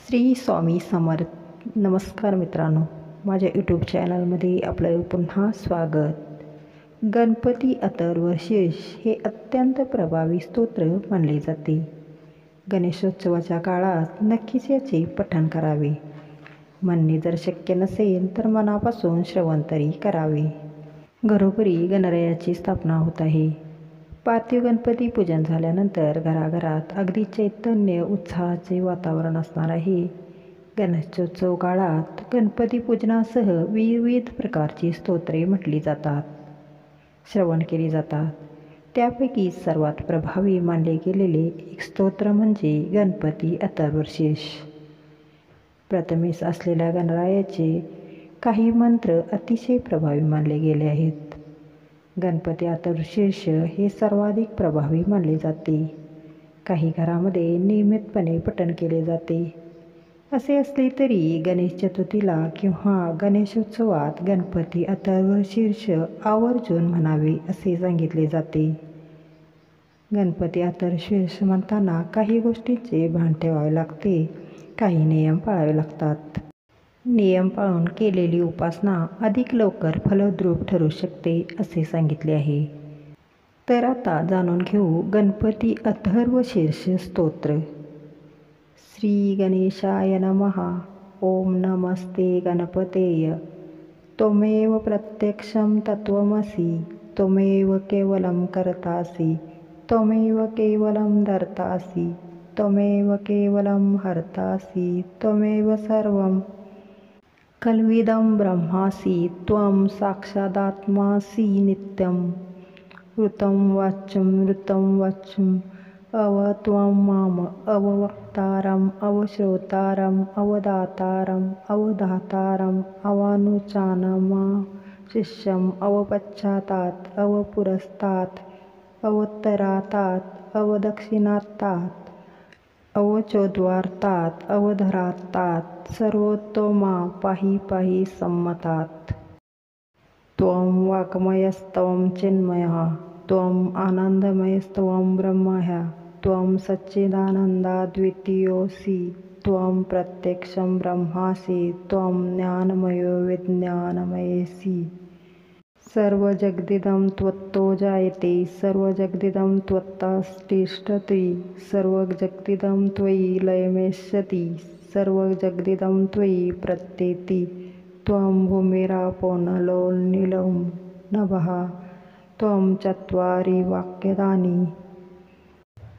श्री स्वामी समर्थ. नमस्कार मित्रांनो, माझ्या यूट्यूब चॅनलमध्ये आपलं पुन्हा स्वागत. गणपती अथर्वशीर्ष हे अत्यंत प्रभावी स्तोत्र मानले जाते. गणेशोत्सवाच्या काळात नक्कीच याचे पठण करावे. म्हणणे जर शक्य नसेल तर मनापासून श्रवण तरी करावे. घरोघरी गणरायाची स्थापना होत आहे. पार्थिव गणपती पूजन झाल्यानंतर घराघरात अगदी चैतन्य उत्साहाचे वातावरण असणार आहे. गणेशोत्सव काळात गणपती पूजनासह विविध प्रकारची स्तोत्रे म्हटली जातात, श्रवण केली जातात. त्यापैकी सर्वात प्रभावी मानले गेलेले एक स्तोत्र म्हणजे गणपती अथर्वशीर्ष. प्रथमेश असलेल्या गणरायाचे काही मंत्र अतिशय प्रभावी मानले गेले आहेत. गणपती अथर्वशीर्ष हे सर्वाधिक प्रभावी मानले जाते. काही घरामध्ये नियमितपणे पठण केले जाते. असे असले तरी गणेश चतुर्थीला किंवा गणेशोत्सवात गणपती अथर्वशीर्ष आवर्जून म्हणावे असे सांगितले जाते. गणपती अथर्वशीर्ष म्हणताना काही गोष्टींचे भान ठेवावे लागते, काही नियम पाळावे लागतात. नियम पाळून केलेली उपासना अधिक लवकर फलद्रूप ठरू शकते असे सांगितले आहे. तर आता जाणून घेऊ गणपती अथर्वशीर्ष स्तोत्र. श्री गणेशाय नमः. ओम नमस्ते गणपतेय. त्वमेव प्रत्यक्षं तत्त्वमसि. त्वमेव केवलं कर्तासि. त्वमेव केवलं धर्तासि. त्वमेव केवलं हर्तासि. त्वमेव सर्वं कल्विदं ब्रह्मासि. त्वं साक्षादात्मासि नित्यं. ऋतं वाच्यं अव त्वं माम अववक्तारम् अवश्रोतारम् अवदातारम् अवधातारम् अवानुचानम शिष्यम् अवपश्चातात् अवपुरस्तात् अवोत्तरातात् अवदक्षिणातात् अवचोद्वारातात् अवधरातात् सर्वोत्तमा पाहि पाहि सम्मतात्. त्वं वाङ्मयस्त्वं चिन्मयः. त्वं आनन्दमयस्त्वं ब्रह्मः. त्वं सच्चिदानन्दाद्वितीयोऽसि. त्वं प्रत्यक्षं ब्रह्मासि. त्वं ज्ञानमयो विज्ञानमयेसि. सर्वजगदिदं त्वत्तो जायते. सर्वजगदिदं त्वत्ततिष्ठति. सर्वजगदिदं त्वयि लयमेष्यति. सर्वजगदिदं त्वयि प्रत्येति. त्वं भूमिरापो नलो नीलो नभः. त्वं चत्वारि वाक्यदानि.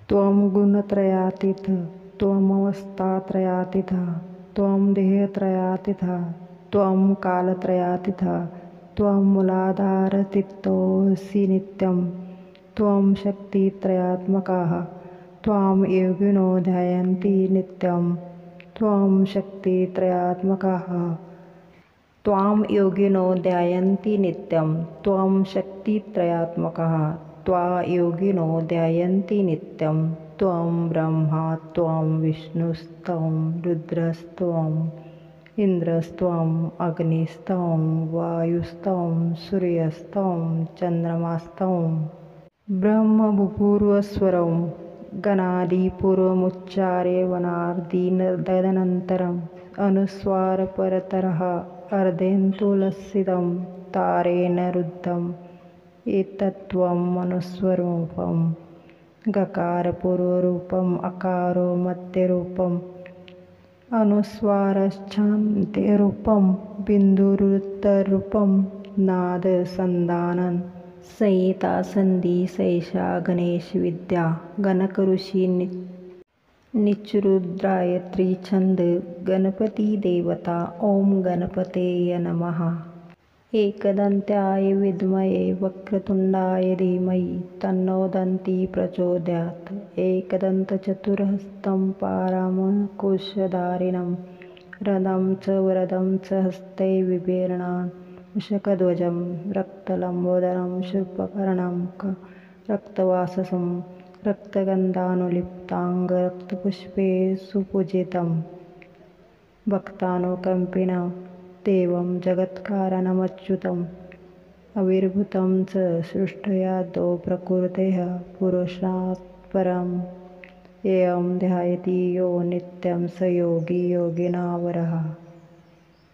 त्वं गुणत्रयातीतः. त्वमवस्थात्रयातीतः. त्वं देहत्रयातीतः. त्वं कालत्रयातीतः. त्वं मूलाधारस्थितोऽसि नित्यं. त्वं शक्तित्रयात्मकः. त्वां योगिनो ध्यायन्ति नित्यं. त्वं शक्तित्रयात्मकः. त्वां योगिनो ध्यायन्ति नित्यं. त्वं शक्तित्रयात्मकः. त्वां योगिनो ध्यायन्ति नित्यं. त्वं ब्रह्मा. त्वं विष्णुस्त्वं रुद्रस्त्वं इंद्रस्त्वं अग्निस्त्वं वायुस्त्वं सूर्यस्त्वं चन्द्रमास्त्वं ब्रह्मभूर्भुवस्वरं गणादिपूर्वमुच्चार्य वनादीनदनन्तरम् अनुस्वारपरतरः अर्धेन्दुलसितं तारेण रुद्धम् एतत्त्वम् अनुस्वरूपम्. गकारपूर्वरूपम् अकारो मध्यरूपम् अनुस्वारश्चान्त्यरूपं बिन्दुरुत्तररूपं नादसन्धानं संहिता संधि सैषा गणेशविद्या. गणकऋषी निचरुद्रायत्री छंद. गणपती देवता. ओम गणपतेय नमः. एकदन्त्याय विद्महे वक्रतुण्डाय धीमहि तन्नो दन्ती प्रचोदयात्. एकदन्तचतुर्हस्तं पारमकुशधारिणं रदं च वरदं च हस्ते बिभ्रणान् मूषकध्वजं रक्तलम्बोदरं शुभकर्णं रक्तवाससं रक्तगन्धानुलिप्ताङ्ग रक्तपुष्पे सुपूजितं भक्तानुकम्पिनं देवं जगत्कारणमच्युतम् अविर्भूतं च सृष्ट्यादौ प्रकृतेः पुरुषात् परं एयं ध्यायति यो नित्यं स योगी योगिनावरः।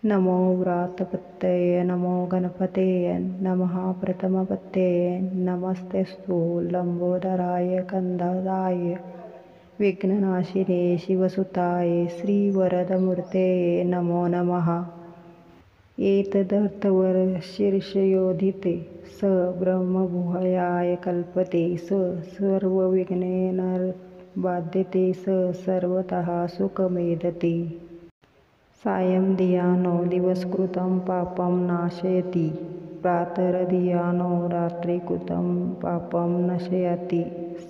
नमो व्रातपतये नमो गणपतये नमः प्रथमपतये नमस्तेस्तु लंबोदराय कंदराय विघ्ननाशिने शिवसुताय श्रीवरदमूर्तये नमो नमः। एतदर्थवर्षशीर्षयोधिते स ब्रह्मगुह्याय कल्पते स सर्वविघ्नैर्बाध्यते स सर्वतः सुखमेधते। सायं धियानो दिवसकृतं पापं नाशयति प्रातर्धियानो रात्रिकृतं पापं नशयति।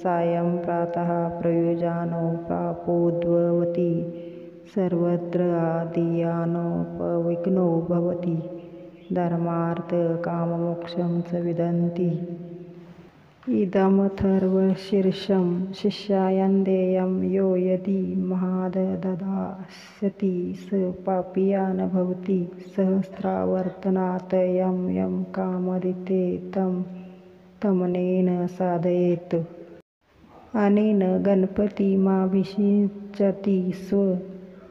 सायं प्रातः प्रयुज्यानो पापोद्भवति सर्वत्र धियानोपविघ्नो भवति। धर्मार्थ काममोक्षं च विदन्ति। इदमथर्वशीर्षं शिष्याय देयं यो यदि महाददास्यति स पापीया न भवति। सहस्रावर्तनात् यं यं कामदिते तं तमनेन साधयेत्। अनेन गणपतिमाभिषिञ्चति स्व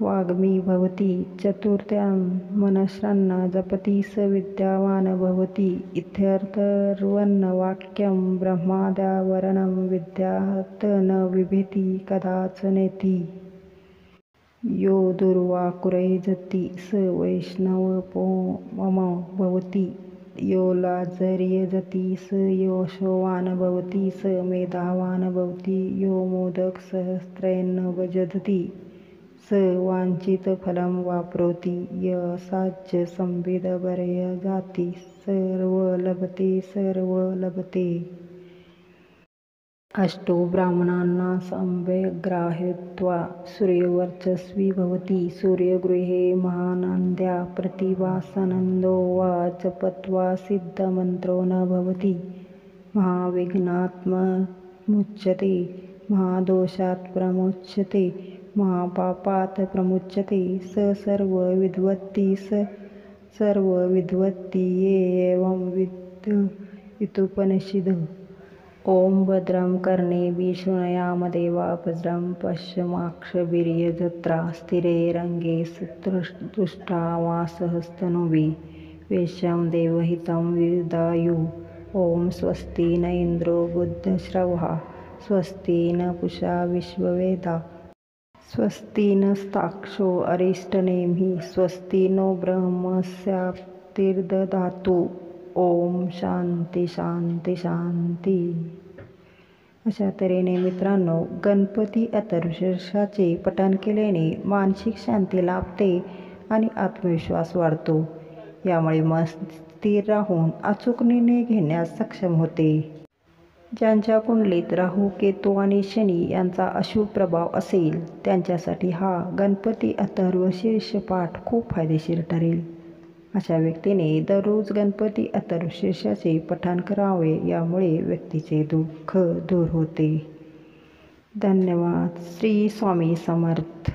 वाग्मी भवति। चतुर्थ्यां मनश्रन्न जपति स विद्यावान् भवति। इत्यर्थर्वणवाक्यं ब्रह्माद्यावरणं विद्यात् न बिभेति कदाचनेति। यो दुर्वाक्युर्जति स वैष्णवोपमो भवति। यो लाजर्यजति स यशोवान् भवति। स मेधावान् भवति। यो मोदकसहस्रेण भजति स वाञ्छितफलं वाप्नोति। य साध्यसंविदभरयजाति सर्वलभते सर्वलभते। अष्टो ब्राह्मणान् सम्यग्गृहीत्वा सूर्यवर्चस्वी भवति। सूर्यगृहे महानन्द्या प्रतिभासनन्दो वा जपत्वा सिद्धमन्त्रो न भवति। महाविघ्नात्मुच्यते महादोषात् प्रमुच्यते महापापात् प्रमुच्यते। स सर्वविद्वत्ति स सर्वविद्वत्ति ये एवं विद्युपनिषद्। ॐ भद्रं कर्णेभिः शृणुयाम देवाः भद्रं पश्येमाक्षभिर्यजत्रा स्थिरैरङ्गैः स्तुष्टुवांसस्तनूभिः वेश्यं देवहितं विदधायुः। ॐ स्वस्ति न इन्द्रो बुद्धश्रवः स्वस्ति न पूषा विश्ववेदाः स्वस्ति नस्तार्क्ष्यो अरिष्टनेमिः स्वस्ति नो ब्रह्मस्याप्तिर्दधातु। ओम शांती शांती शांती। अशा तऱ्हेने मित्रांनो, गणपती अथर्वशीर्षाचे पठण केल्याने मानसिक शांती लाभते आणि आत्मविश्वास वाढतो। यामुळे मन स्थिर राहून अचूक निर्णय घेण्यास सक्षम होते। ज्यांच्या कुंडलीत राहू, केतू आणि शनी यांचा अशुभ प्रभाव असेल त्यांच्यासाठी हा गणपती अथर्वशीर्ष पाठ खूप फायदेशीर ठरेल। अशा व्यक्तीने दररोज गणपती अथर्वशीर्षाचे पठण करावे। यामुळे व्यक्तीचे दुःख दूर होते। धन्यवाद। श्री स्वामी समर्थ।